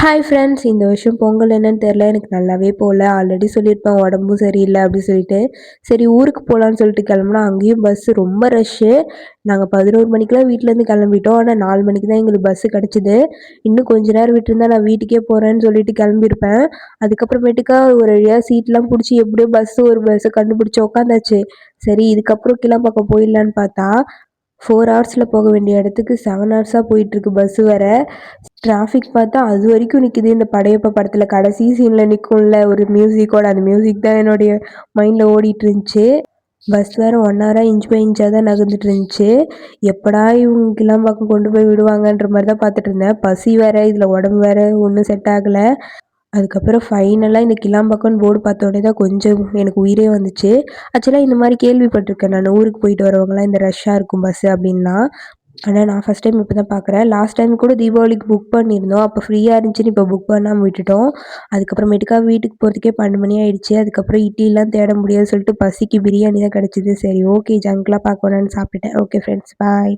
Hi friends, இந்த வருஷம் பொங்கல் என்னன்னு தெரில. எனக்கு நல்லாவே போகல. ஆல்ரெடி சொல்லியிருப்பேன் உடம்பும் சரியில்லை அப்படி சொல்லிட்டு. சரி ஊருக்கு போகலான்னு சொல்லிட்டு கிளம்புனா அங்கேயும் பஸ்ஸு ரொம்ப ரஷ்ஷு. நாங்கள் 11 மணிக்கெலாம் வீட்டிலேருந்து கிளம்பிட்டோம். ஆனால் 4 மணிக்கு தான் எங்களுக்கு பஸ்ஸு கிடச்சிது. இன்னும் கொஞ்ச நேரம் விட்டுருந்தா நான் வீட்டுக்கே போகிறேன்னு சொல்லிட்டு கிளம்பியிருப்பேன். அதுக்கப்புறமேட்டுக்கா ஒரு வழியாக சீட்லாம் பிடிச்சி எப்படியோ ஒரு பஸ்ஸை கண்டுபிடிச்சி உக்காந்தாச்சு. சரி இதுக்கப்புறம் கிளம்பாக்கம் போயிடலான்னு பார்த்தா 4 ஹவர்ஸில் போக வேண்டிய இடத்துக்கு 7 ஹவர்ஸாக போயிட்டுருக்கு பஸ்ஸு வேற. டிராஃபிக் பார்த்தா அது வரைக்கும் நிக்குது. இந்த படையப்பா படத்துல கடைசி சீன்ல நிக்கும்ல ஒரு மியூசிக்கோட, அந்த மியூசிக் தான் என்னுடைய மைண்ட்ல ஓடிட்டு இருந்துச்சு. பஸ் வேற 1 ஹவரா இன்ச் பை இன்ச்சா தான் நகர்ந்துட்டு இருந்துச்சு. எப்படா இவங்க கிளாம்பாக்கம் கொண்டு போய் விடுவாங்கன்ற மாதிரி தான் பார்த்துட்டு இருந்தேன். பசி வேற, இதுல உடம்பு வேற ஒன்றும் செட் ஆகல. அதுக்கப்புறம் ஃபைனலாக இந்த கிளாம்பாக்கம்னு போர்டு பார்த்த உடனே தான் கொஞ்சம் எனக்கு உயிரே வந்துச்சு. ஆக்சுவலாக இந்த மாதிரி கேள்விப்பட்டிருக்கேன் நான், ஊருக்கு போயிட்டு வரவங்கலாம் இந்த ரஷ்ஷாக இருக்கும் பஸ்ஸு அப்படின்லாம். ஆனால் நான் ஃபஸ்ட் டைம் இப்போ தான் பார்க்குறேன். லாஸ்ட் டைம் கூட தீபாவளிக்கு புக் பண்ணியிருந்தோம். அப்போ ஃப்ரீயாக இருந்துச்சுன்னு இப்போ புக் பண்ணாமல் விட்டுட்டோம். அதுக்கப்புறமேட்டுக்கா வீட்டுக்கு போகிறதுக்கே 12 மணி ஆயிடுச்சு. அதுக்கப்புறம் இட்லிலாம் தேட முடியாதுன்னு சொல்லிட்டு பசிக்கு பிரியாணி தான் கிடச்சிது. சரி ஓகே, ஜங்க்லாம் பார்க்க வேணான்னு சாப்பிட்டுட்டேன். ஓகே ஃப்ரெண்ட்ஸ், பாய்.